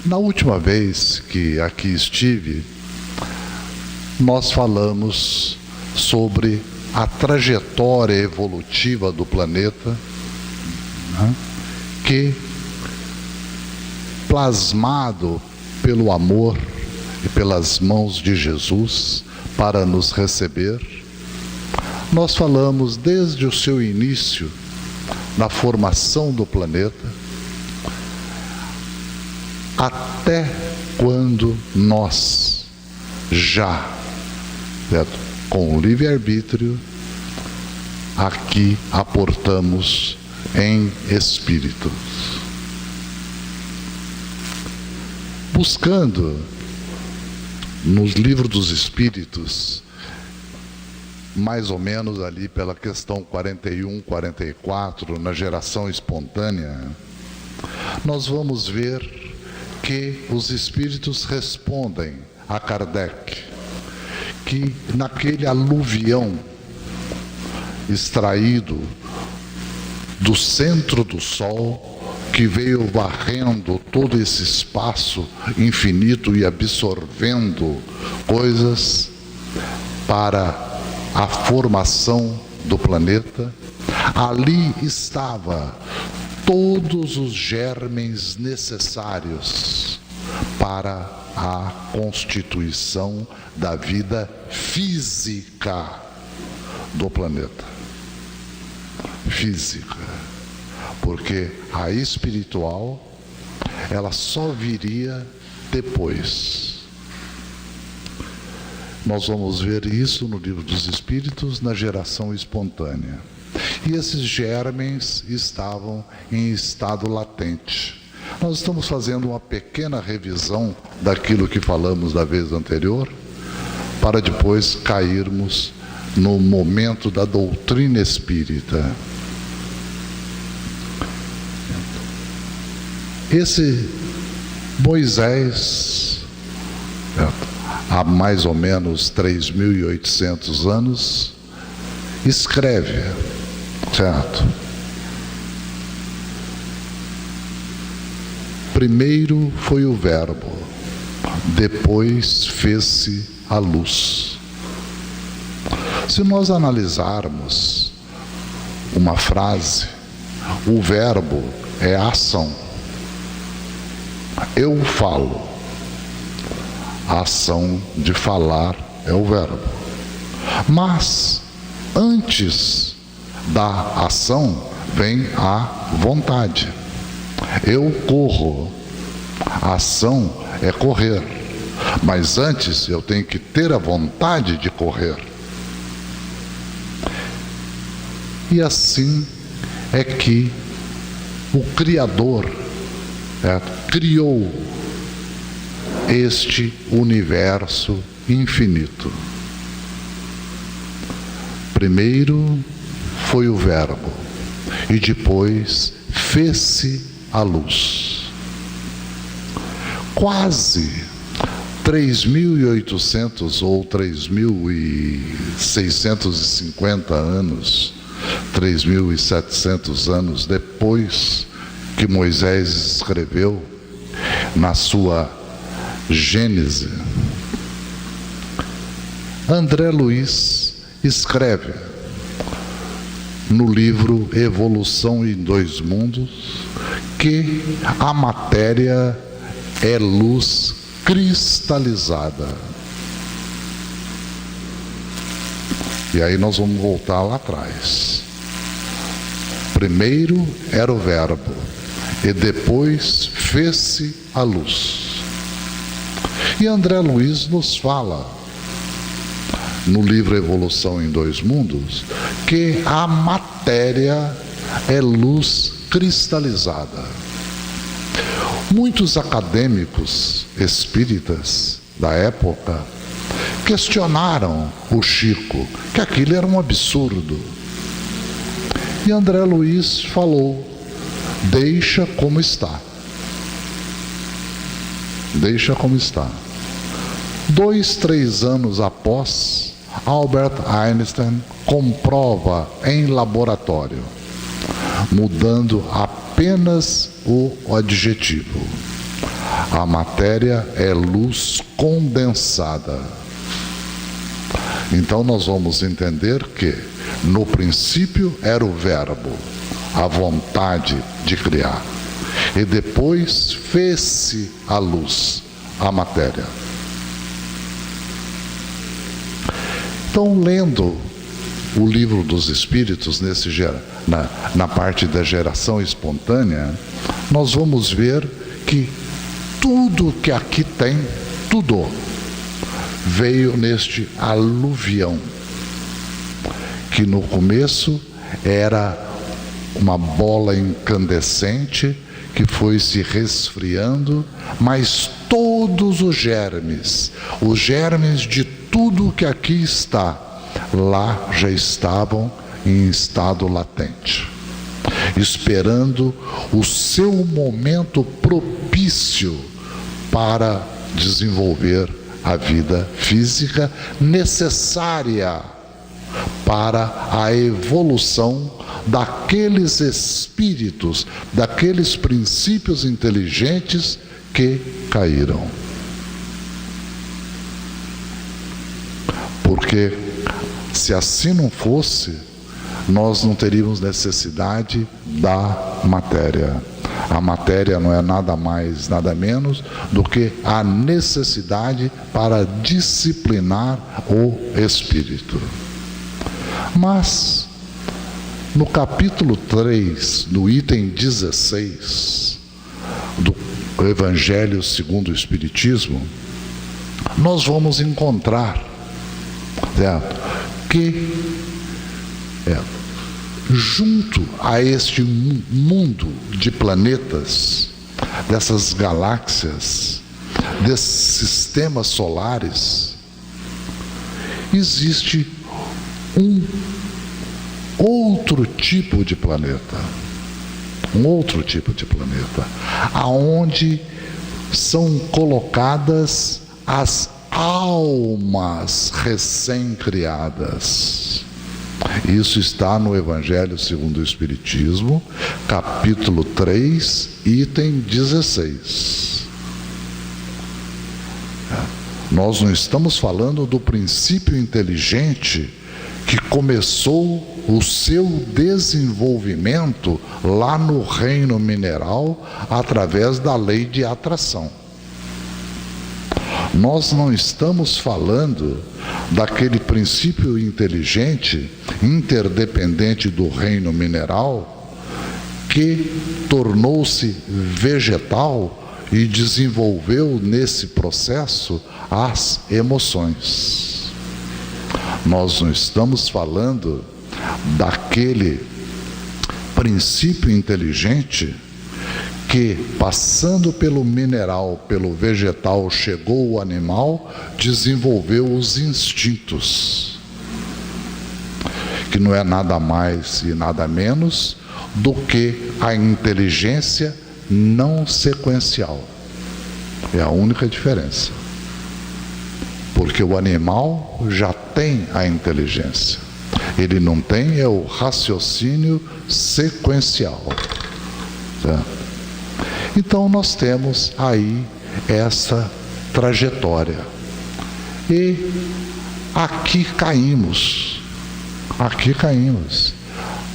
Na última vez que aqui estive, nós falamos sobre a trajetória evolutiva do planeta, né, que, plasmado pelo amor e pelas mãos de Jesus para nos receber, nós falamos desde o seu início, na formação do planeta, até quando nós já, certo, com o livre-arbítrio, aqui aportamos em espíritos. Buscando nos livros dos espíritos, mais ou menos ali pela questão 41, 44, na geração espontânea, nós vamos ver que os espíritos respondem a Kardec que naquele aluvião extraído do centro do Sol, que veio varrendo todo esse espaço infinito e absorvendo coisas para a formação do planeta, ali estava todos os germes necessários para a constituição da vida física do planeta. Física. Porque a espiritual, ela só viria depois. Nós vamos ver isso no Livro dos Espíritos, na geração espontânea. E esses germes estavam em estado latente. Nós estamos fazendo uma pequena revisão daquilo que falamos da vez anterior, para depois cairmos no momento da doutrina espírita. Esse Moisés, há mais ou menos 3.800 anos, escreve, certo? Primeiro foi o Verbo, depois fez-se a luz. Se nós analisarmos uma frase, o verbo é a ação. Eu falo. A ação de falar é o verbo. Mas, antes da ação, vem a vontade. Eu corro. A ação é correr. Mas antes eu tenho que ter a vontade de correr. E assim é que o Criador criou este universo infinito. Primeiro foi o Verbo e depois fez-se a luz. Quase 3.800 ou 3.650 anos, 3.700 anos depois que Moisés escreveu na sua Gênese, André Luiz escreve no livro Evolução em Dois Mundos que a matéria é luz cristalizada. E aí nós vamos voltar lá atrás. Primeiro era o Verbo e depois fez-se a luz. E André Luiz nos fala, no livro Evolução em Dois Mundos, que a matéria é luz cristalizada. Muitos acadêmicos espíritas da época questionaram o Chico, que aquilo era um absurdo. E André Luiz falou: deixa como está. Deixa como está. 2, 3 anos após, Albert Einstein comprova em laboratório, mudando apenas o adjetivo. A matéria é luz condensada. Então nós vamos entender que no princípio era o verbo, a vontade de criar. E depois fez-se a luz, a matéria. Então, lendo o livro dos Espíritos, na parte da geração espontânea, nós vamos ver que tudo que aqui tem, tudo, veio neste aluvião, que no começo era uma bola incandescente que foi se resfriando, mas todos os germes de tudo que aqui está, lá já estavam em estado latente, esperando o seu momento propício para desenvolver a vida física necessária para a evolução daqueles espíritos, daqueles princípios inteligentes que caíram. Porque se assim não fosse, nós não teríamos necessidade da matéria. A matéria não é nada mais, nada menos do que a necessidade para disciplinar o espírito. Mas, no capítulo 3, no item 16 do Evangelho segundo o Espiritismo, nós vamos encontrar, certo, que junto a este mundo de planetas, dessas galáxias, desses sistemas solares, existe um outro tipo de planeta, aonde são colocadas as almas recém-criadas. Isso está no Evangelho segundo o Espiritismo, capítulo 3, item 16. Nós não estamos falando do princípio inteligente que começou o seu desenvolvimento lá no reino mineral através da lei de atração. Nós não estamos falando daquele princípio inteligente, interdependente do reino mineral, que tornou-se vegetal e desenvolveu nesse processo as emoções. Nós não estamos falando daquele princípio inteligente que, passando pelo mineral, pelo vegetal, chegou o animal, desenvolveu os instintos, que não é nada mais e nada menos do que a inteligência não sequencial. É a única diferença. Porque o animal já tem a inteligência. Ele não tem o raciocínio sequencial. Certo? Então nós temos aí essa trajetória. E aqui caímos,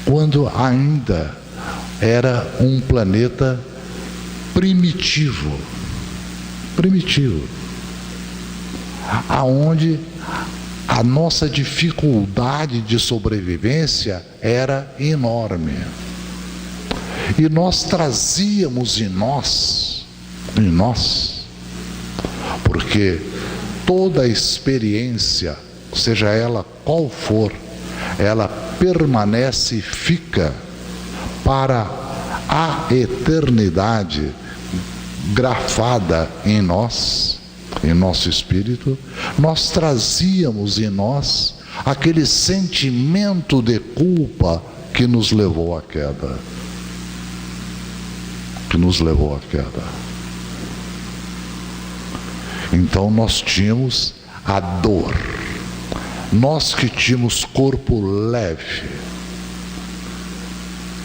quando ainda era um planeta primitivo, aonde a nossa dificuldade de sobrevivência era enorme. E nós trazíamos em nós, porque toda a experiência, seja ela qual for, ela permanece e fica para a eternidade, grafada em nós, em nosso espírito. Nós trazíamos em nós aquele sentimento de culpa que nos levou à queda. Então nós tínhamos a dor. Nós que tínhamos corpo leve,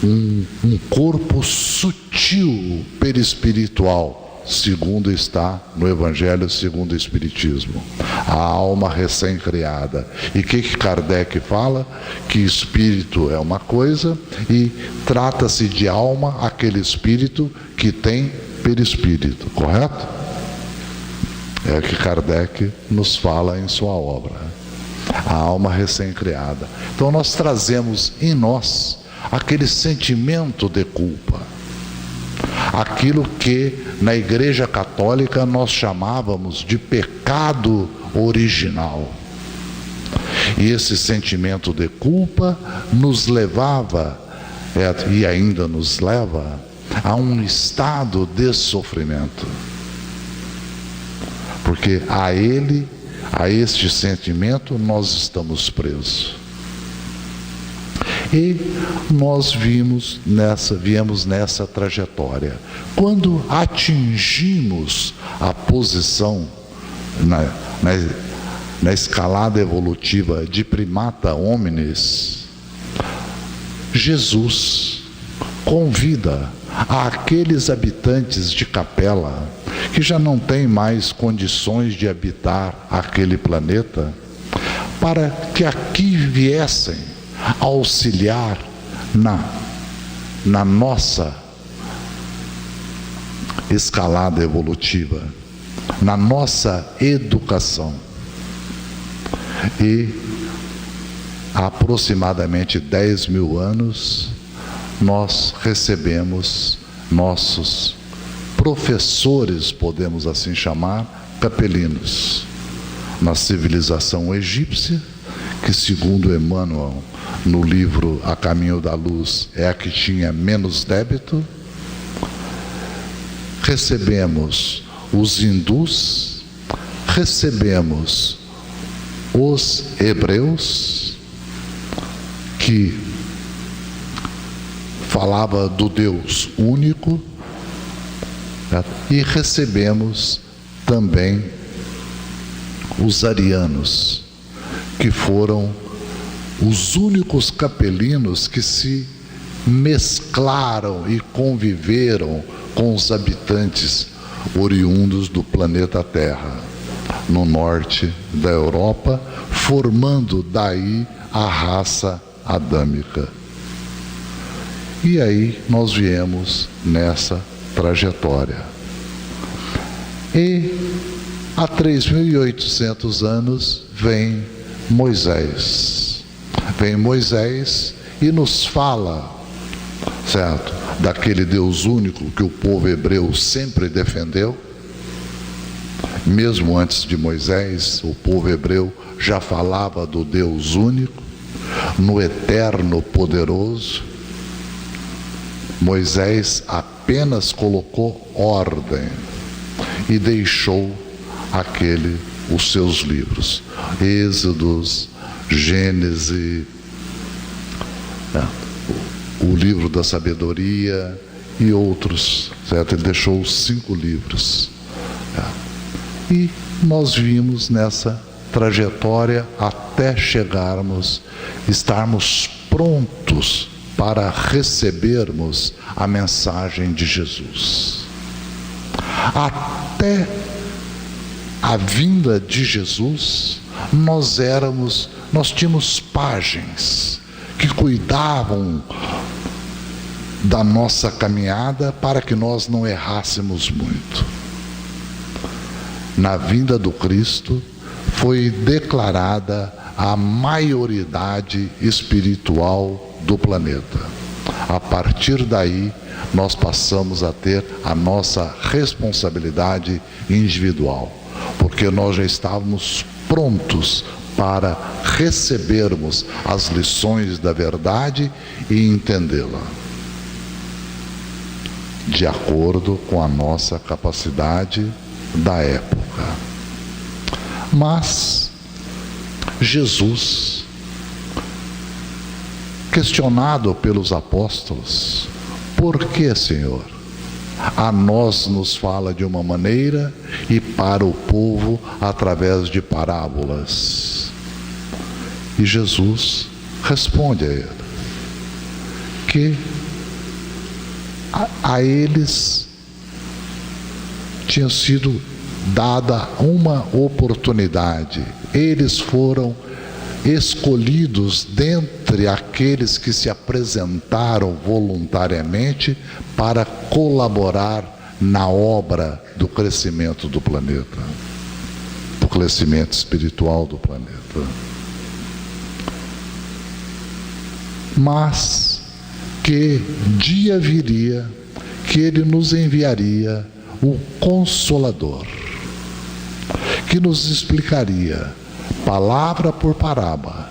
um corpo sutil, perispiritual, segundo está no Evangelho segundo o Espiritismo. A alma recém-criada. E o que Kardec fala? Que espírito é uma coisa e trata-se de alma aquele espírito que tem perispírito, correto? É o que Kardec nos fala em sua obra. A alma recém-criada. Então nós trazemos em nós aquele sentimento de culpa. Aquilo que na Igreja Católica nós chamávamos de pecado original. E esse sentimento de culpa nos levava, e ainda nos leva, a um estado de sofrimento. Porque a este sentimento nós estamos presos. E nós viemos nessa trajetória. Quando atingimos a posição na escalada evolutiva de primata hominis, Jesus convida aqueles habitantes de Capela que já não têm mais condições de habitar aquele planeta, para que aqui viessem auxiliar na nossa escalada evolutiva, na nossa educação. E há aproximadamente 10 mil anos nós recebemos nossos professores, podemos assim chamar, capelinos, na civilização egípcia, que segundo Emmanuel, no livro A Caminho da Luz, é a que tinha menos débito. Recebemos os hindus, recebemos os hebreus, que falava do Deus único, e recebemos também os arianos, que foram os únicos capelinos que se mesclaram e conviveram com os habitantes oriundos do planeta Terra, no norte da Europa, formando daí a raça adâmica. E aí nós viemos nessa trajetória. E há 3.800 anos vem Moisés. Vem Moisés e nos fala, certo, daquele Deus único que o povo hebreu sempre defendeu. Mesmo antes de Moisés, o povo hebreu já falava do Deus único, no eterno poderoso. Moisés apenas colocou ordem e deixou os seus livros, Êxodos, Gênesis, o livro da sabedoria e outros, certo? Ele deixou os 5 livros. E nós vimos nessa trajetória até estarmos prontos para recebermos a mensagem de Jesus. Até a vinda de Jesus, nós tínhamos pajens que cuidavam da nossa caminhada para que nós não errássemos muito. Na vinda do Cristo foi declarada a maioridade espiritual do planeta. A partir daí, nós passamos a ter a nossa responsabilidade individual, porque nós já estávamos prontos para recebermos as lições da verdade e entendê-la de acordo com a nossa capacidade da época. Mas Jesus, questionado pelos apóstolos, por que, Senhor? A nós nos fala de uma maneira e para o povo através de parábolas. E Jesus responde a ele que a eles tinha sido dada uma oportunidade. Eles foram escolhidos dentre aqueles que se apresentaram voluntariamente para colaborar na obra do crescimento do planeta, do crescimento espiritual do planeta. Mas que dia viria que ele nos enviaria o Consolador, que nos explicaria, palavra por parábola,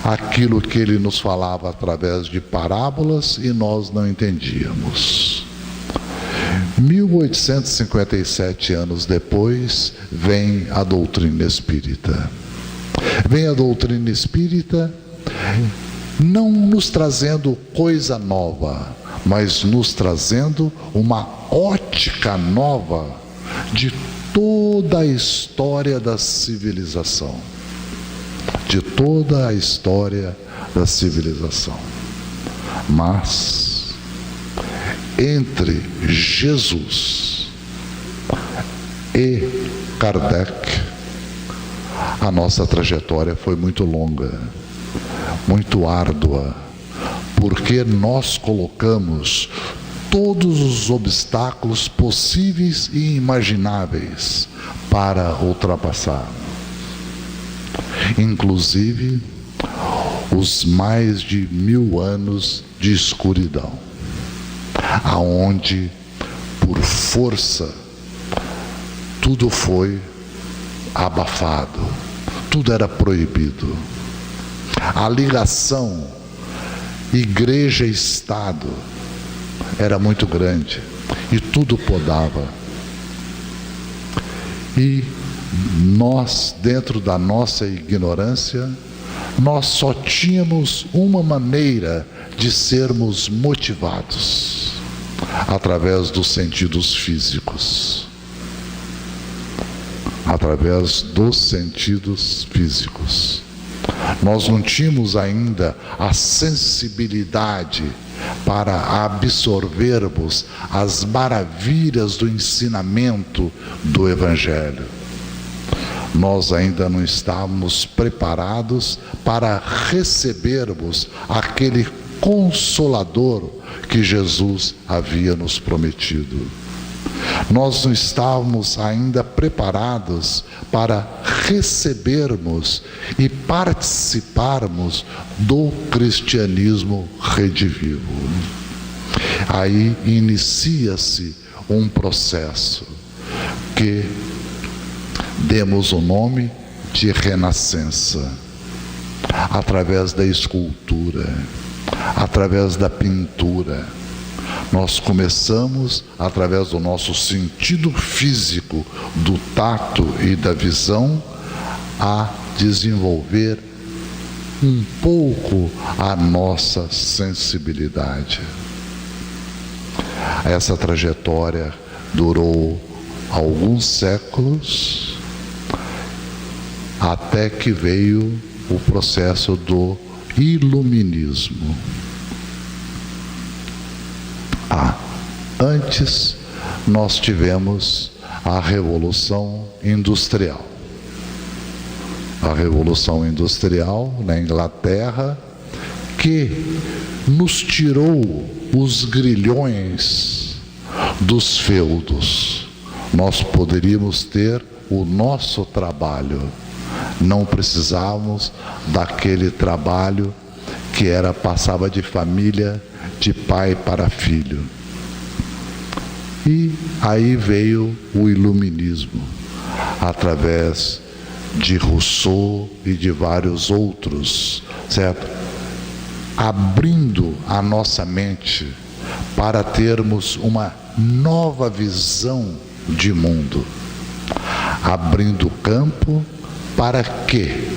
aquilo que ele nos falava através de parábolas e nós não entendíamos. 1857 anos depois, vem a doutrina espírita. Vem a doutrina espírita não nos trazendo coisa nova, mas nos trazendo uma ótica nova de toda a história da civilização. De toda a história da civilização. Mas, entre Jesus e Kardec, a nossa trajetória foi muito longa, muito árdua, porque nós colocamos todos os obstáculos possíveis e imagináveis para ultrapassar, inclusive os mais de 1000 anos de escuridão, aonde por força tudo foi abafado, tudo era proibido. A ligação igreja-estado era muito grande e tudo podava. E nós, dentro da nossa ignorância, nós só tínhamos uma maneira de sermos motivados, através dos sentidos físicos. Através dos sentidos físicos. Nós não tínhamos ainda a sensibilidade para absorvermos as maravilhas do ensinamento do Evangelho. Nós ainda não estávamos preparados para recebermos aquele Consolador que Jesus havia nos prometido. Nós não estávamos ainda preparados para recebermos e participarmos do cristianismo redivivo. Aí inicia-se um processo que demos o nome de renascença, através da escultura, através da pintura. Nós começamos, através do nosso sentido físico, do tato e da visão, a desenvolver um pouco a nossa sensibilidade. Essa trajetória durou alguns séculos, até que veio o processo do iluminismo. Antes, nós tivemos a Revolução Industrial. A Revolução Industrial na Inglaterra, que nos tirou os grilhões dos feudos. Nós poderíamos ter o nosso trabalho. Não precisávamos daquele trabalho que passava de família, de pai para filho. E aí veio o iluminismo, através de Rousseau e de vários outros, certo? Abrindo a nossa mente para termos uma nova visão de mundo, abrindo campo para que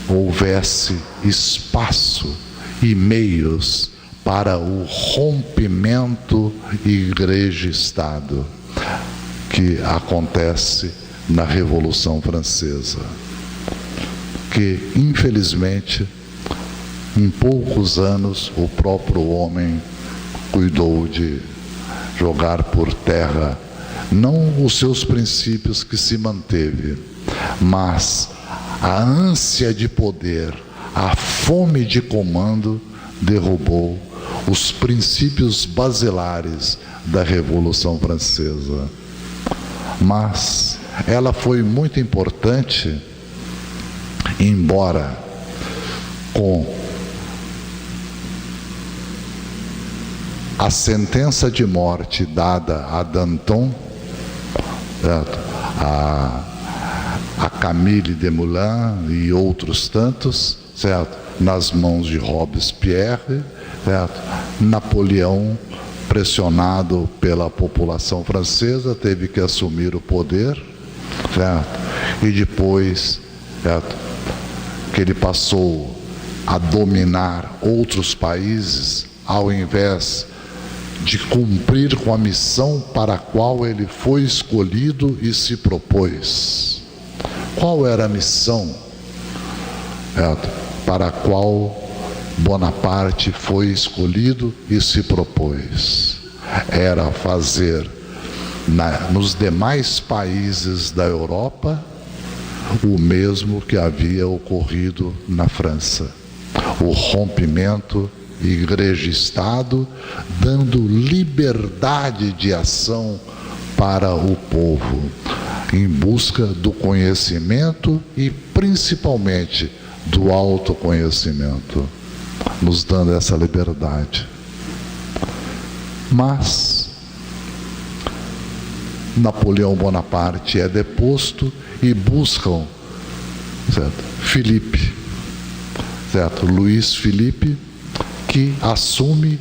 houvesse espaço e meios para o rompimento igreja-estado que acontece na Revolução Francesa, que infelizmente em poucos anos o próprio homem cuidou de jogar por terra não os seus princípios que se manteve, mas a ânsia de poder, a fome de comando derrubou os princípios basilares da Revolução Francesa. Mas ela foi muito importante, embora com a sentença de morte dada a Danton, a Camille Desmoulins e outros tantos, certo? Nas mãos de Robespierre, certo? Napoleão, pressionado pela população francesa, teve que assumir o poder, certo? E depois, certo, que ele passou a dominar outros países, ao invés de cumprir com a missão para a qual ele foi escolhido e se propôs. Qual era a missão, certo, para a qual Bonaparte foi escolhido e se propôs? Era fazer nos demais países da Europa o mesmo que havia ocorrido na França: o rompimento Igreja-Estado, dando liberdade de ação para o povo, em busca do conhecimento e principalmente do autoconhecimento, nos dando essa liberdade. Mas Napoleão Bonaparte é deposto e buscam, certo, Filipe, certo, Luiz Filipe, que assume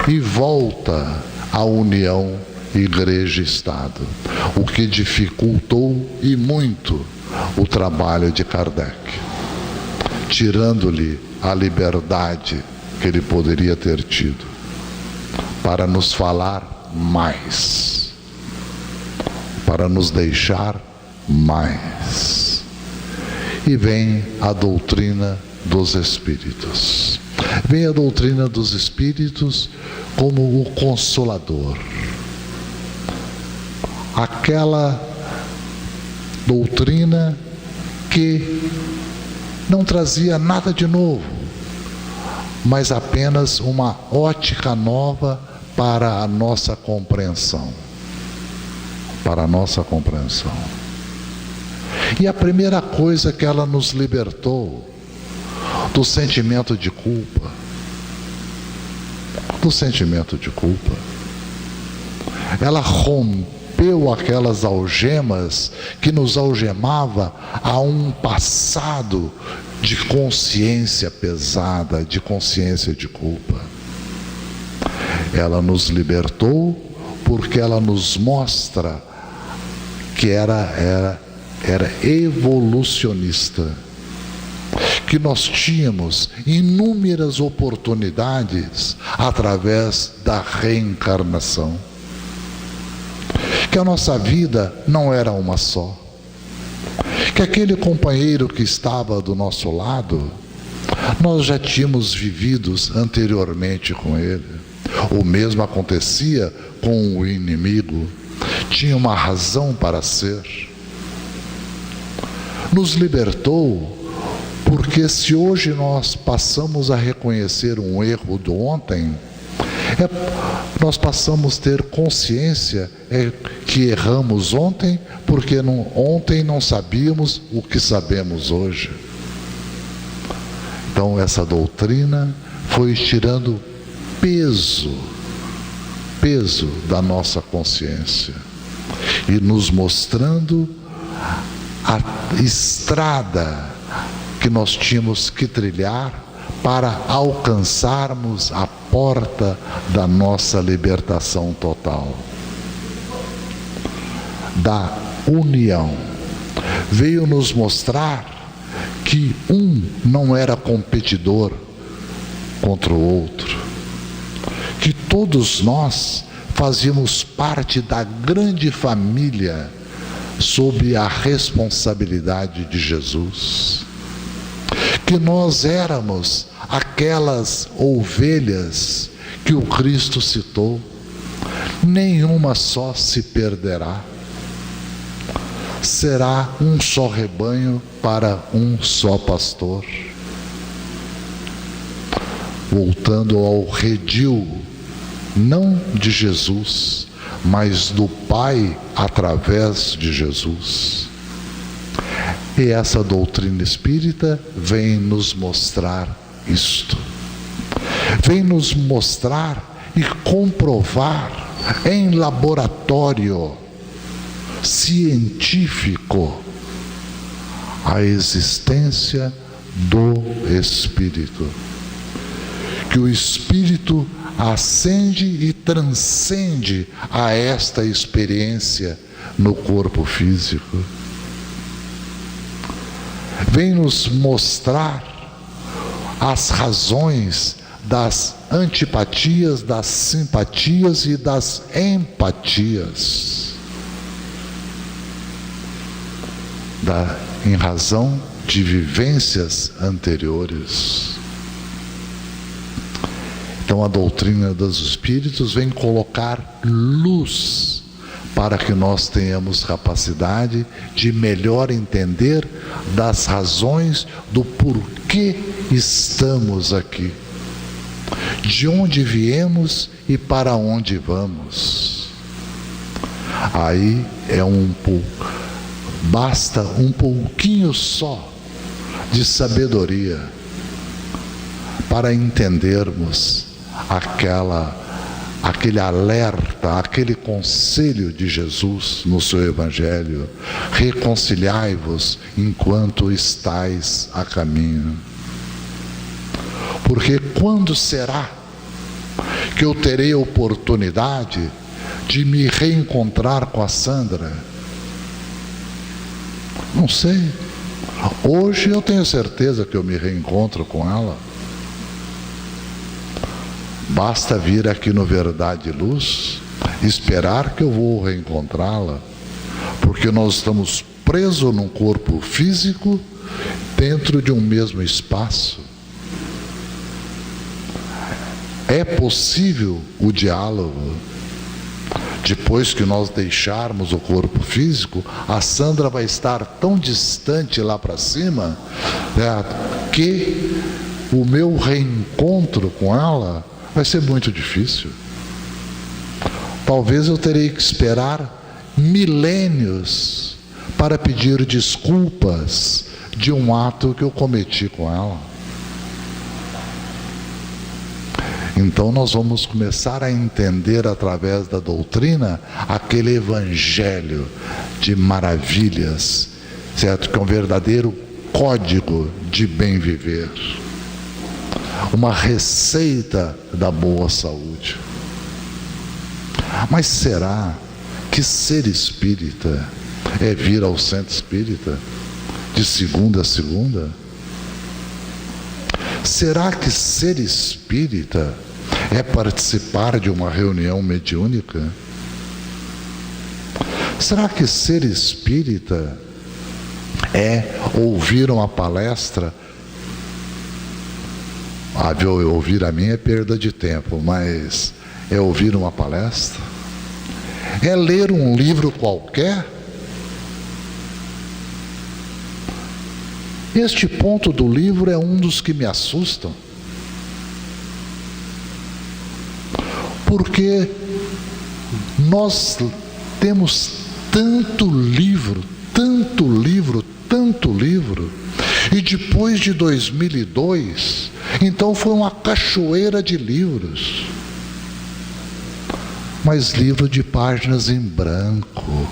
e volta à união Igreja-Estado, o que dificultou e muito o trabalho de Kardec, tirando-lhe a liberdade que ele poderia ter tido para nos falar mais, para nos deixar mais. E vem a doutrina dos Espíritos. Vem a doutrina dos Espíritos como o Consolador. Aquela doutrina que não trazia nada de novo, mas apenas uma ótica nova para a nossa compreensão. Para a nossa compreensão. E a primeira coisa que ela nos libertou do sentimento de culpa. Do sentimento de culpa. Ela rompeu aquelas algemas que nos algemava a um passado de consciência pesada, de consciência de culpa. Ela nos libertou porque ela nos mostra que era evolucionista, que nós tínhamos inúmeras oportunidades através da reencarnação, que a nossa vida não era uma só, que aquele companheiro que estava do nosso lado, nós já tínhamos vivido anteriormente com ele. O mesmo acontecia com o inimigo, tinha uma razão para ser. Nos libertou, porque se hoje nós passamos a reconhecer um erro do ontem, nós passamos a ter consciência que erramos ontem, porque ontem não sabíamos o que sabemos hoje. Então essa doutrina foi tirando peso da nossa consciência e nos mostrando a estrada que nós tínhamos que trilhar para alcançarmos a porta da nossa libertação total, da união. Veio nos mostrar que um não era competidor contra o outro, que todos nós fazíamos parte da grande família sob a responsabilidade de Jesus, que nós éramos aquelas ovelhas que o Cristo citou, nenhuma só se perderá. Será um só rebanho para um só pastor. Voltando ao redil, não de Jesus, mas do Pai através de Jesus. E essa doutrina espírita vem nos mostrar isto. Vem nos mostrar e comprovar em laboratório científico a existência do Espírito. Que o Espírito ascende e transcende a esta experiência no corpo físico. Vem nos mostrar as razões das antipatias, das simpatias e das empatias, em razão de vivências anteriores. Então a doutrina dos Espíritos vem colocar luz para que nós tenhamos capacidade de melhor entender das razões do porquê estamos aqui, de onde viemos e para onde vamos. Aí basta um pouquinho só de sabedoria para entendermos aquele alerta, aquele conselho de Jesus no seu Evangelho: reconciliai-vos enquanto estais a caminho. Porque quando será que eu terei a oportunidade de me reencontrar com a Sandra? Não sei. Hoje eu tenho certeza que eu me reencontro com ela. Basta vir aqui no Verdade e Luz, esperar que eu vou reencontrá-la, porque nós estamos presos num corpo físico, dentro de um mesmo espaço. É possível o diálogo. Depois que nós deixarmos o corpo físico, a Sandra vai estar tão distante lá para cima, que o meu reencontro com ela vai ser muito difícil. Talvez eu terei que esperar milênios para pedir desculpas de um ato que eu cometi com ela. Então nós vamos começar a entender através da doutrina aquele evangelho de maravilhas, certo? Que é um verdadeiro código de bem viver, uma receita da boa saúde. Mas será que ser espírita é vir ao centro espírita de segunda a segunda? Será que ser espírita é participar de uma reunião mediúnica? Será que ser espírita é ouvir uma palestra? Ouvir a minha é perda de tempo, mas é ouvir uma palestra? É ler um livro qualquer? Este ponto do livro é um dos que me assustam. Porque nós temos tanto livro, e depois de 2002, então foi uma cachoeira de livros. Mas livro de páginas em branco,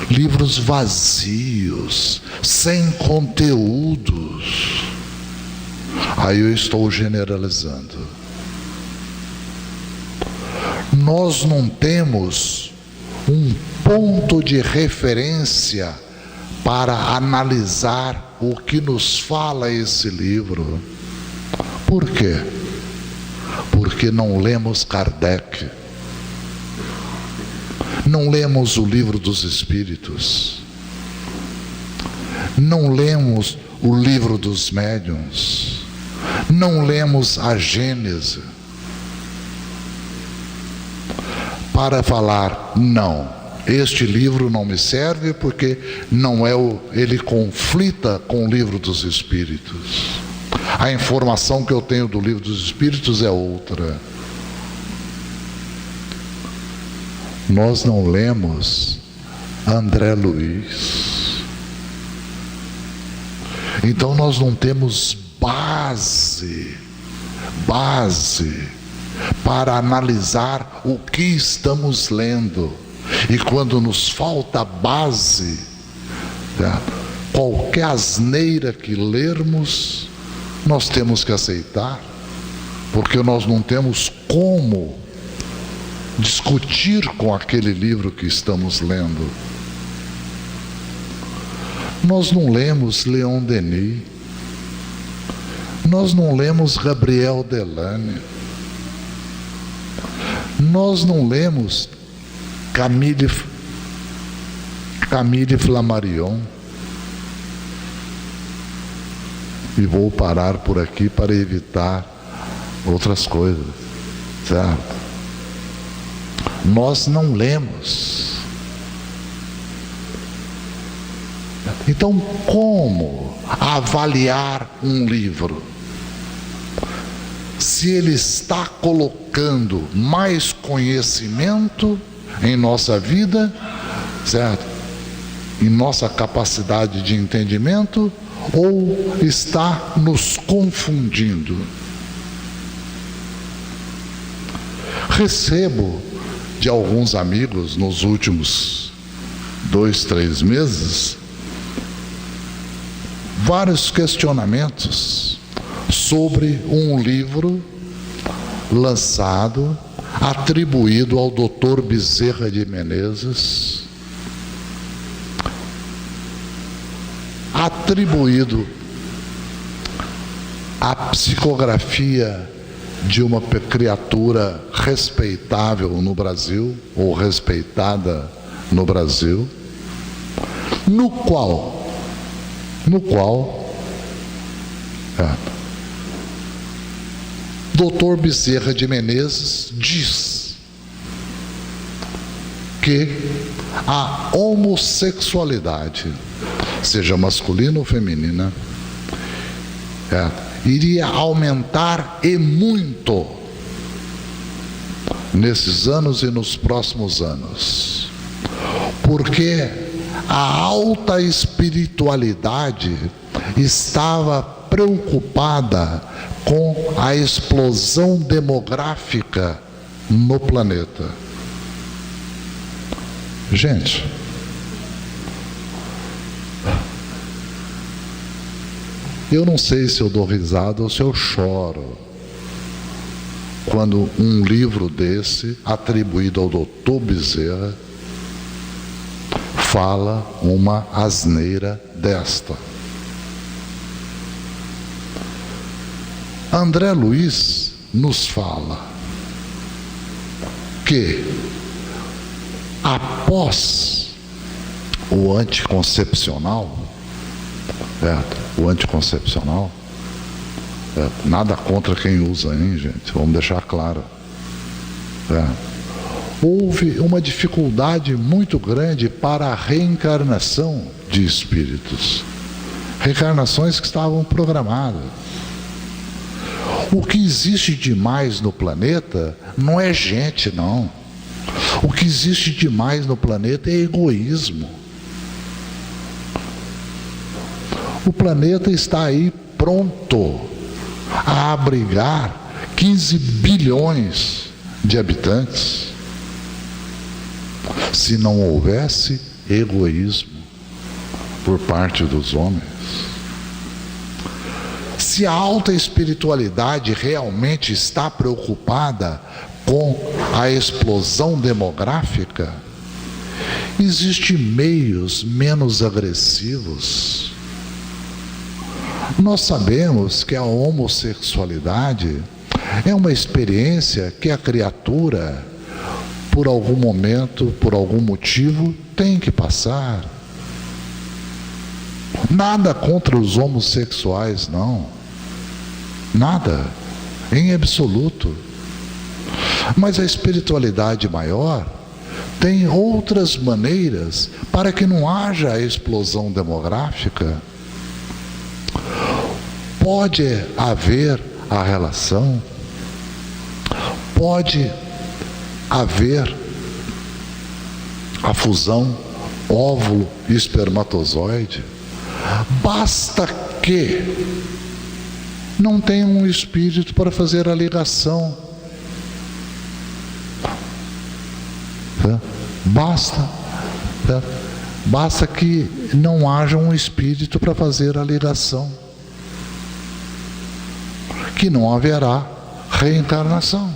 livros vazios, sem conteúdos. Aí eu estou generalizando. Nós não temos um ponto de referência para analisar o que nos fala esse livro. Por quê? Porque não lemos Kardec, não lemos o Livro dos Espíritos, não lemos o Livro dos Médiuns, não lemos a Gênese. para falar: não, este livro não me serve porque ele conflita com o livro dos Espíritos. A informação que eu tenho do livro dos Espíritos é outra. Nós não lemos André Luiz. Então nós não temos base para analisar o que estamos lendo. E quando nos falta base, qualquer asneira que lermos, nós temos que aceitar, porque nós não temos como discutir com aquele livro que estamos lendo. Nós não lemos Leon Denis, nós não lemos Gabriel Delane, nós não lemos Camille Flammarion. E vou parar por aqui para evitar outras coisas, certo? Nós não lemos. Então, como avaliar um livro? Se ele está colocando mais conhecimento em nossa vida, certo? Em nossa capacidade de entendimento, ou está nos confundindo? Recebo de alguns amigos nos últimos 2, 3 meses vários questionamentos sobre um livro lançado, atribuído ao Dr. Bezerra de Menezes, atribuído à psicografia de uma criatura respeitável no Brasil, ou respeitada no Brasil, no qual Dr. Bezerra de Menezes diz que a homossexualidade, seja masculina ou feminina, iria aumentar e muito nesses anos e nos próximos anos, porque a alta espiritualidade estava preocupada com a explosão demográfica no planeta. Gente, eu não sei se eu dou risada ou se eu choro quando um livro desse, atribuído ao Dr. Bezerra, fala uma asneira desta. André Luiz nos fala que após o anticoncepcional, nada contra quem usa, hein, gente? Vamos deixar claro. Houve uma dificuldade muito grande para a reencarnação de espíritos. Reencarnações que estavam programadas. O que existe demais no planeta não é gente, não. O que existe demais no planeta é egoísmo. O planeta está aí pronto a abrigar 15 bilhões de habitantes, se não houvesse egoísmo por parte dos homens. Se a alta espiritualidade realmente está preocupada com a explosão demográfica, existem meios menos agressivos. Nós sabemos que a homossexualidade é uma experiência que a criatura, por algum momento, por algum motivo, tem que passar. Nada contra os homossexuais, não. Nada, em absoluto. Mas a espiritualidade maior tem outras maneiras para que não haja a explosão demográfica. Pode haver a relação, pode haver a fusão óvulo e espermatozoide, basta que não tenha um espírito para fazer a ligação. Basta que não haja um espírito para fazer a ligação, que não haverá reencarnação.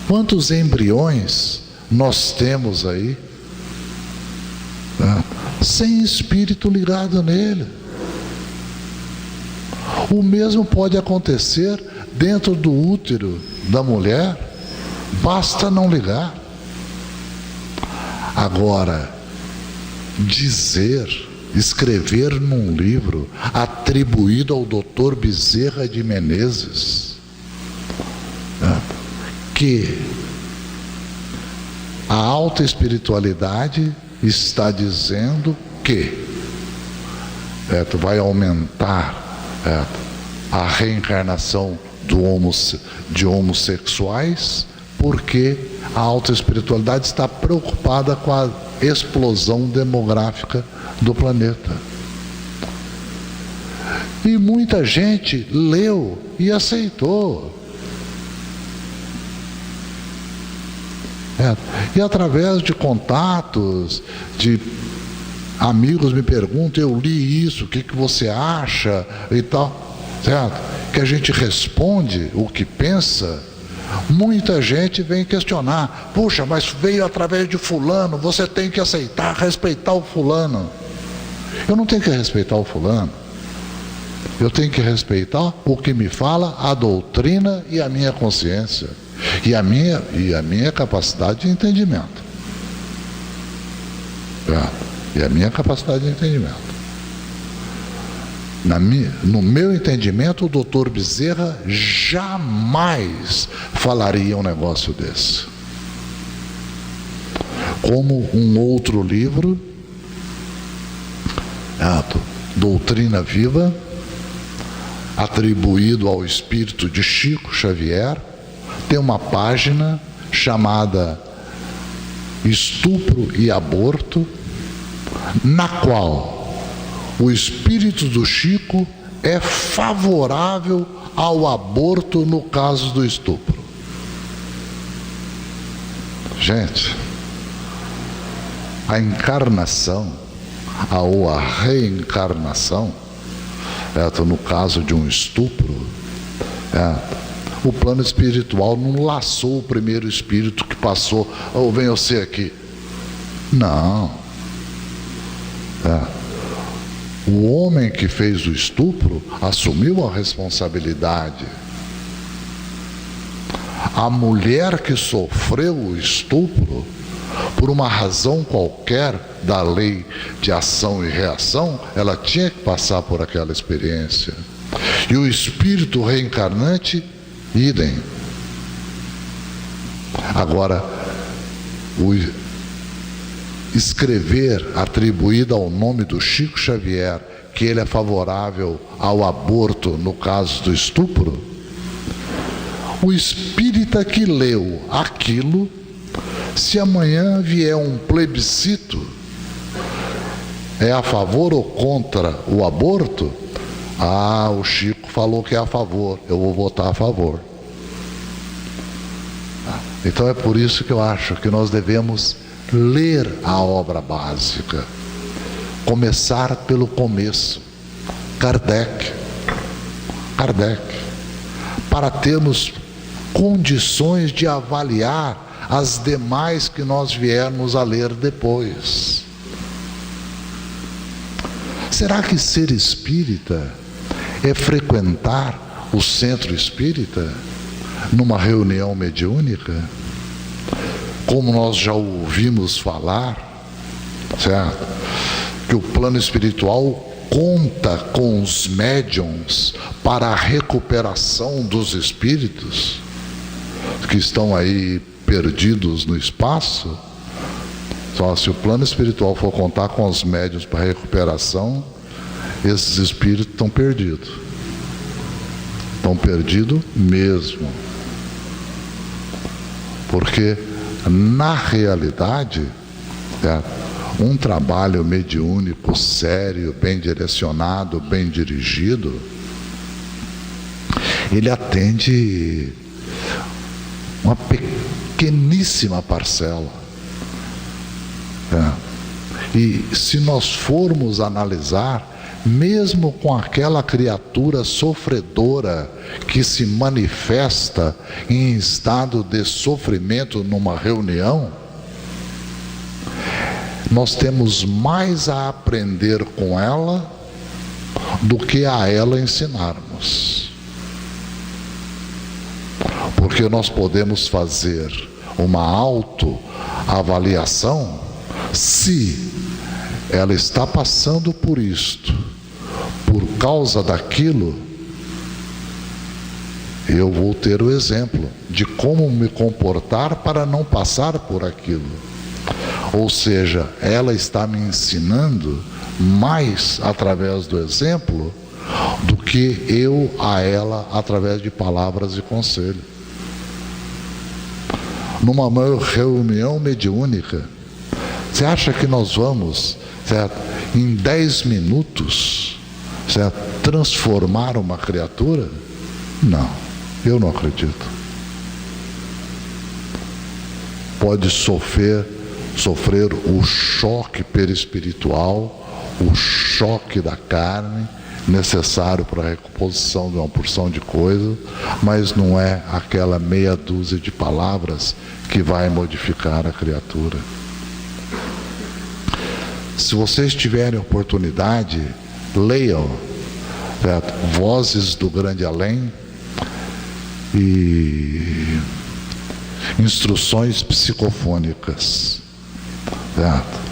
Quantos embriões nós temos aí, sem espírito ligado nele? O mesmo pode acontecer dentro do útero da mulher, basta não ligar. Agora, escrever num livro atribuído ao Dr. Bezerra de Menezes, que a alta espiritualidade está dizendo que vai aumentar a reencarnação de homossexuais, porque a alta espiritualidade está preocupada com a explosão demográfica do planeta. E muita gente leu e aceitou. E através de contatos, de amigos me perguntam, eu li isso, o que você acha e tal, certo? Que a gente responde o que pensa. Muita gente vem questionar, puxa, mas veio através de fulano, você tem que aceitar, respeitar o fulano. Eu não tenho que respeitar o fulano, eu tenho que respeitar o que me fala a doutrina e a minha consciência, e a minha capacidade de entendimento. E a minha capacidade de entendimento. No meu entendimento, o Dr. Bezerra jamais falaria um negócio desse. Como um outro livro, Doutrina Viva, atribuído ao espírito de Chico Xavier, tem uma página chamada Estupro e Aborto, na qual o espírito do Chico é favorável ao aborto no caso do estupro. Gente, a encarnação ou a reencarnação, no caso de um estupro, o plano espiritual não laçou o primeiro espírito que passou, vem você aqui. Não. O homem que fez o estupro assumiu a responsabilidade. A mulher que sofreu o estupro, por uma razão qualquer da lei de ação e reação, ela tinha que passar por aquela experiência. E o espírito reencarnante, idem. Agora, escrever atribuído ao nome do Chico Xavier que ele é favorável ao aborto no caso do estupro, o espírita que leu aquilo, se amanhã vier um plebiscito, é a favor ou contra o aborto, o Chico falou que é a favor, eu vou votar a favor. Então é por isso que eu acho que nós devemos ler a obra básica, começar pelo começo, Kardec, para termos condições de avaliar as demais que nós viermos a ler depois. Será que ser espírita é frequentar o centro espírita numa reunião mediúnica? Como nós já ouvimos falar, certo? Que o plano espiritual conta com os médiuns para a recuperação dos espíritos que estão aí perdidos no espaço. Só se o plano espiritual for contar com os médiuns para a recuperação, esses espíritos estão perdidos. Estão perdidos mesmo. Porque, na realidade, um trabalho mediúnico sério, bem direcionado, bem dirigido, ele atende uma pequeníssima parcela. E se nós formos analisar, mesmo com aquela criatura sofredora que se manifesta em estado de sofrimento numa reunião, nós temos mais a aprender com ela do que a ela ensinarmos. Porque nós podemos fazer uma autoavaliação se ela está passando por isto, por causa daquilo. Eu vou ter o exemplo de como me comportar para não passar por aquilo. Ou seja, ela está me ensinando mais através do exemplo do que eu a ela através de palavras e conselho. Numa reunião mediúnica, você acha que nós vamos, certo, em 10 minutos, certo, transformar uma criatura? Não, eu não acredito. Pode sofrer o choque perispiritual, o choque da carne, necessário para a recomposição de uma porção de coisas, mas não é aquela meia dúzia de palavras que vai modificar a criatura. Se vocês tiverem oportunidade, leiam, certo? Vozes do Grande Além e instruções psicofônicas, certo?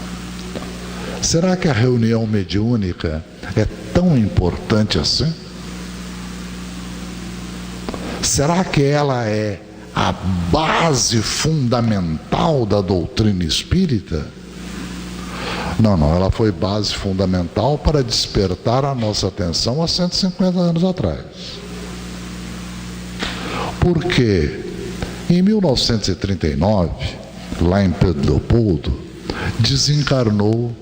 Será que a reunião mediúnica é tão importante assim? Será que ela é a base fundamental da doutrina espírita? Não, ela foi base fundamental para despertar a nossa atenção há 150 anos atrás. Porque em 1939, lá em Pedro Leopoldo, desencarnou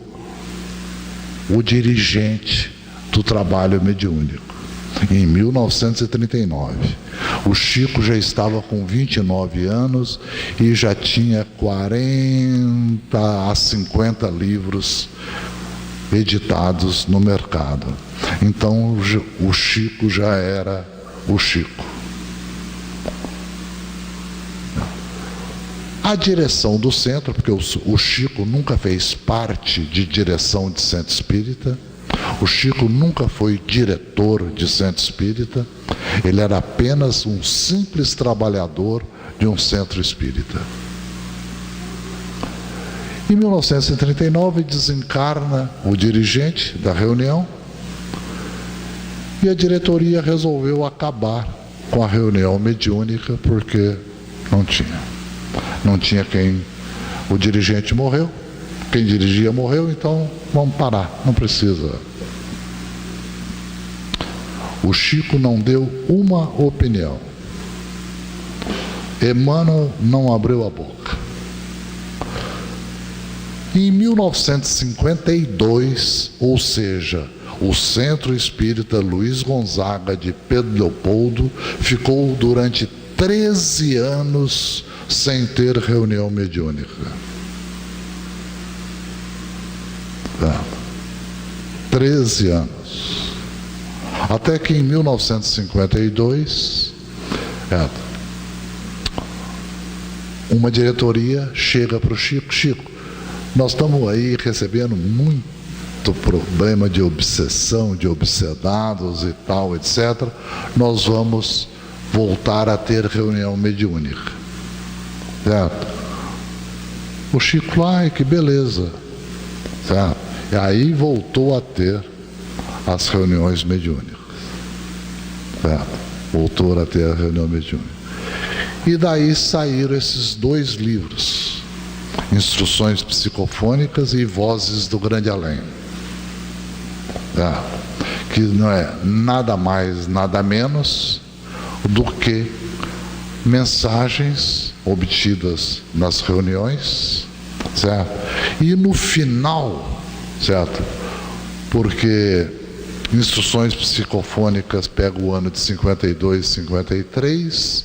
o dirigente do trabalho mediúnico. Em 1939, o Chico já estava com 29 anos e já tinha 40 a 50 livros editados no mercado. Então o Chico já era o Chico. A direção do centro, porque o Chico nunca fez parte de direção de centro espírita, o Chico nunca foi diretor de centro espírita, ele era apenas um simples trabalhador de um centro espírita. Em 1939 desencarna o dirigente da reunião e a diretoria resolveu acabar com a reunião mediúnica porque não tinha quem. O dirigente morreu, quem dirigia morreu, então vamos parar, não precisa. O Chico não deu uma opinião. Emmanuel não abriu a boca. Em 1952, ou seja, o Centro Espírita Luiz Gonzaga de Pedro Leopoldo ficou durante 13 anos sem ter reunião mediúnica. 13 anos. Até que em 1952, uma diretoria chega para o Chico: Chico, nós estamos aí recebendo muito problema de obsessão, de obsedados e tal, etc. Nós vamos voltar a ter reunião mediúnica. Certo? O Chico, ai, que beleza. Certo? E aí voltou a ter as reuniões mediúnicas. Voltou a ter a reunião mediúnica. E daí saíram esses 2 livros, Instruções Psicofônicas e Vozes do Grande Além. Que não é nada mais, nada menos do que mensagens obtidas nas reuniões, certo? E no final, certo? Porque Instruções Psicofônicas pega o ano de 52, 53,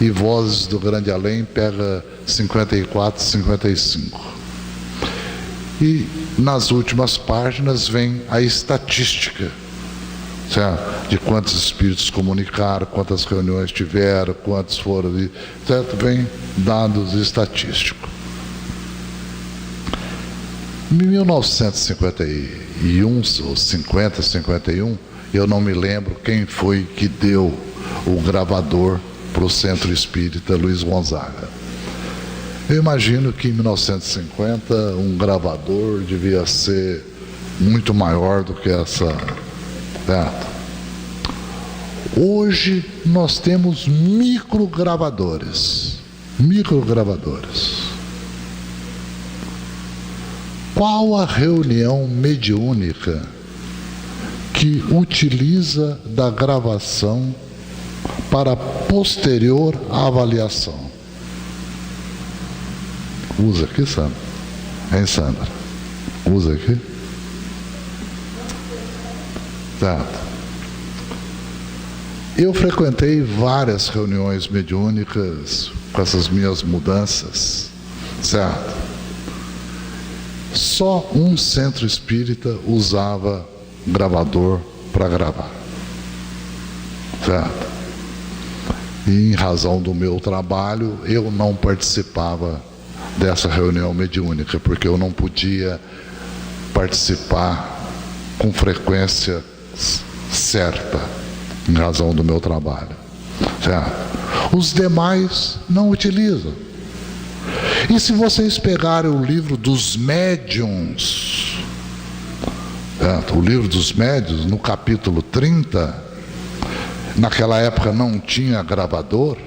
e Vozes do Grande Além pega 54, 55. E nas últimas páginas vem a estatística, certo? De quantos espíritos comunicaram, quantas reuniões tiveram, quantos foram ali, certo? Vem dados estatísticos. Em 1951, ou 50, 51, eu não me lembro quem foi que deu o gravador para o Centro Espírita Luiz Gonzaga. Eu imagino que em 1950 um gravador devia ser muito maior do que essa. Certo? Hoje nós temos microgravadores. Qual a reunião mediúnica que utiliza da gravação para posterior avaliação? Usa aqui, Sandra? Hein, Sandra? Usa aqui? Certo. Eu frequentei várias reuniões mediúnicas com essas minhas mudanças, certo? Só um centro espírita usava gravador para gravar, certo? E em razão do meu trabalho, eu não participava dessa reunião mediúnica, porque eu não podia participar com frequência certa, em razão do meu trabalho, certo? Os demais não utilizam. E se vocês pegarem o livro dos médiuns, certo? O livro dos médiuns, no capítulo 30, naquela época não tinha gravador,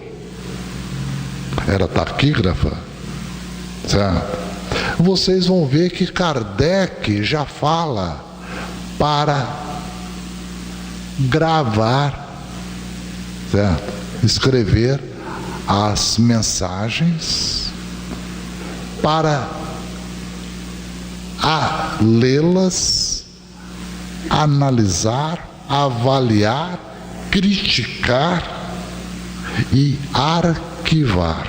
era taquígrafa, certo? Vocês vão ver que Kardec já fala para gravar, certo? Escrever as mensagens para lê-las, analisar, avaliar, criticar e arquivar.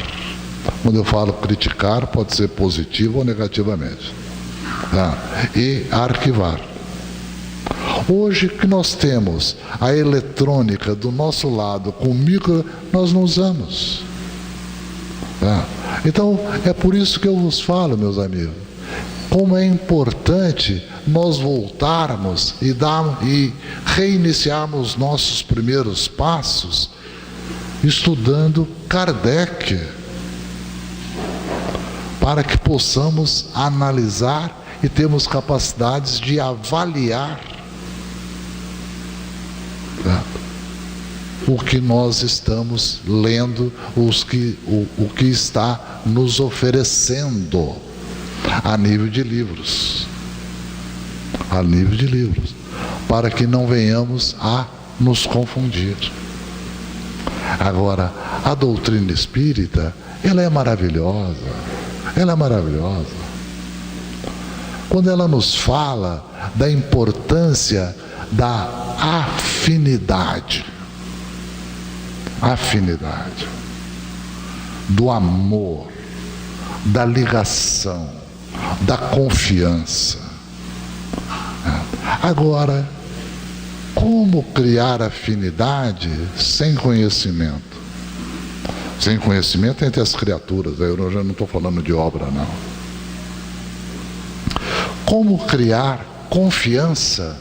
Quando eu falo criticar, pode ser positivo ou negativamente. E arquivar. Hoje que nós temos a eletrônica do nosso lado com micro, nós não usamos. Então, é por isso que eu vos falo, meus amigos, como é importante nós voltarmos e reiniciarmos nossos primeiros passos estudando Kardec, para que possamos analisar e termos capacidades de avaliar o que nós estamos lendo, o que está nos oferecendo a nível de livros, para que não venhamos a nos confundir. Agora, a doutrina espírita, ela é maravilhosa, quando ela nos fala da importância da afinidade, do amor, da ligação, da confiança. Agora, como criar afinidade sem conhecimento? Sem conhecimento entre as criaturas, eu já não estou falando de obra, não. Como criar confiança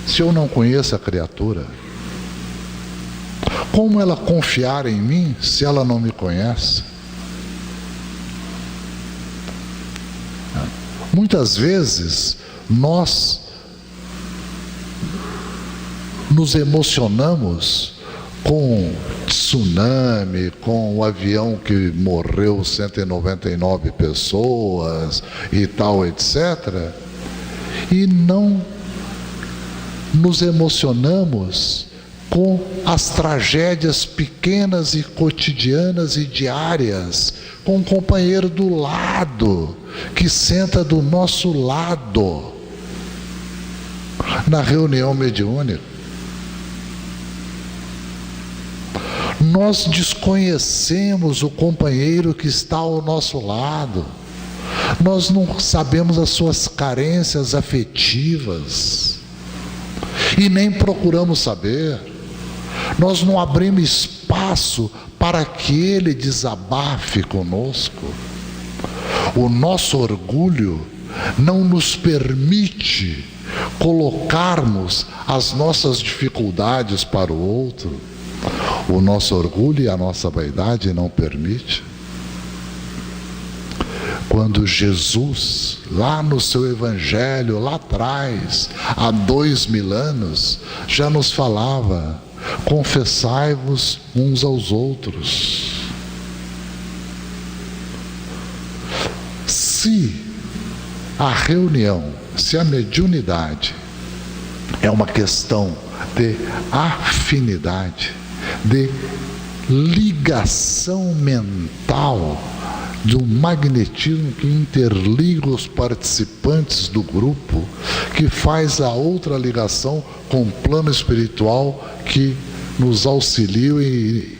se eu não conheço a criatura? Como ela confiar em mim se ela não me conhece? Muitas vezes nós nos emocionamos com tsunami, com o avião que morreu 199 pessoas e tal, etc. E não nos emocionamos com as tragédias pequenas e cotidianas e diárias, com o companheiro do lado, que senta do nosso lado, na reunião mediúnica. Nós desconhecemos o companheiro que está ao nosso lado. Nós não sabemos as suas carências afetivas. E nem procuramos saber. Nós não abrimos espaço para que ele desabafe conosco. O nosso orgulho não nos permite colocarmos as nossas dificuldades para o outro. O nosso orgulho e a nossa vaidade não permite. Quando Jesus, lá no seu Evangelho, lá atrás, há 2000 anos, já nos falava: confessai-vos uns aos outros. Se a reunião, se a mediunidade é uma questão de afinidade, de ligação mental, de um magnetismo que interliga os participantes do grupo, que faz a outra ligação com o plano espiritual que nos auxiliam e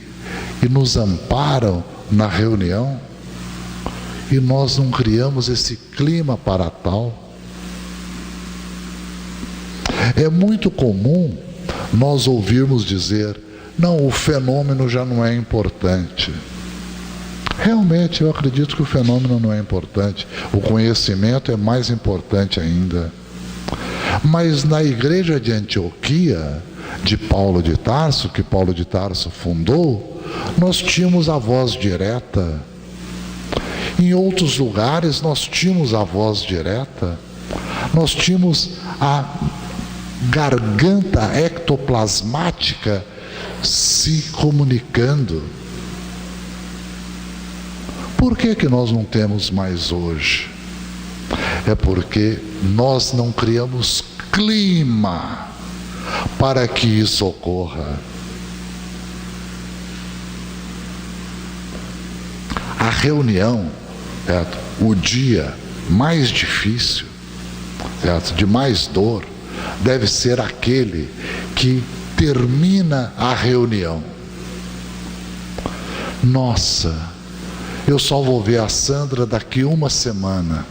nos amparam na reunião, e nós não criamos esse clima para tal. É muito comum nós ouvirmos dizer: não, o fenômeno já não é importante. Realmente, eu acredito que o fenômeno não é importante. O conhecimento é mais importante ainda. Mas na igreja de Antioquia, de Paulo de Tarso, que Paulo de Tarso fundou, nós tínhamos a voz direta. Em outros lugares, nós tínhamos a voz direta. Nós tínhamos a garganta ectoplasmática se comunicando. Por que nós não temos mais hoje? É porque nós não criamos clima para que isso ocorra. A reunião, o dia mais difícil, de mais dor, deve ser aquele que termina a reunião. Nossa, eu só vou ver a Sandra daqui uma semana.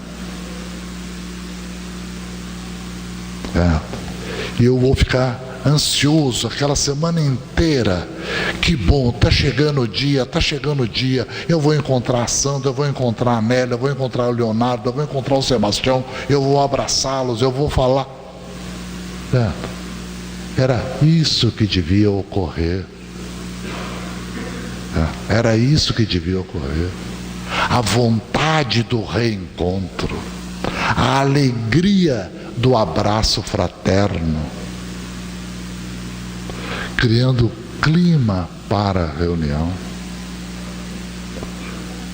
E eu vou ficar ansioso aquela semana inteira. Que bom, está chegando o dia, eu vou encontrar a Sandra, eu vou encontrar a Nélia, eu vou encontrar o Leonardo, eu vou encontrar o Sebastião, eu vou abraçá-los, eu vou falar. Era isso que devia ocorrer. Era isso que devia ocorrer. A vontade do reencontro, a alegria do abraço fraterno, criando clima para a reunião.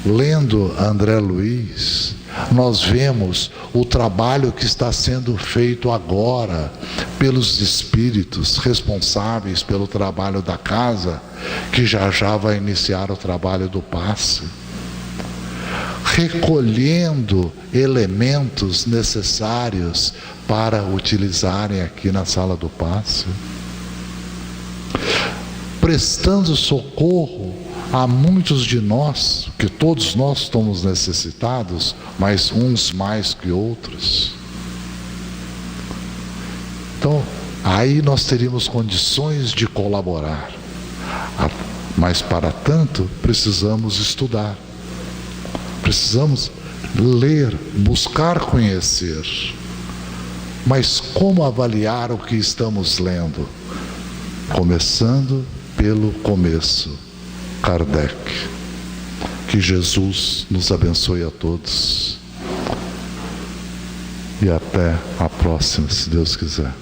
Lendo André Luiz, nós vemos o trabalho que está sendo feito agora pelos espíritos responsáveis pelo trabalho da casa, que já vai iniciar o trabalho do passe, recolhendo elementos necessários para utilizarem aqui na sala do passe, prestando socorro a muitos de nós, que todos nós estamos necessitados, mas uns mais que outros. Então, aí nós teríamos condições de colaborar. Mas para tanto, precisamos estudar. Precisamos ler, buscar conhecer. Mas como avaliar o que estamos lendo? Começando pelo começo, Kardec. Que Jesus nos abençoe a todos. E até a próxima, se Deus quiser.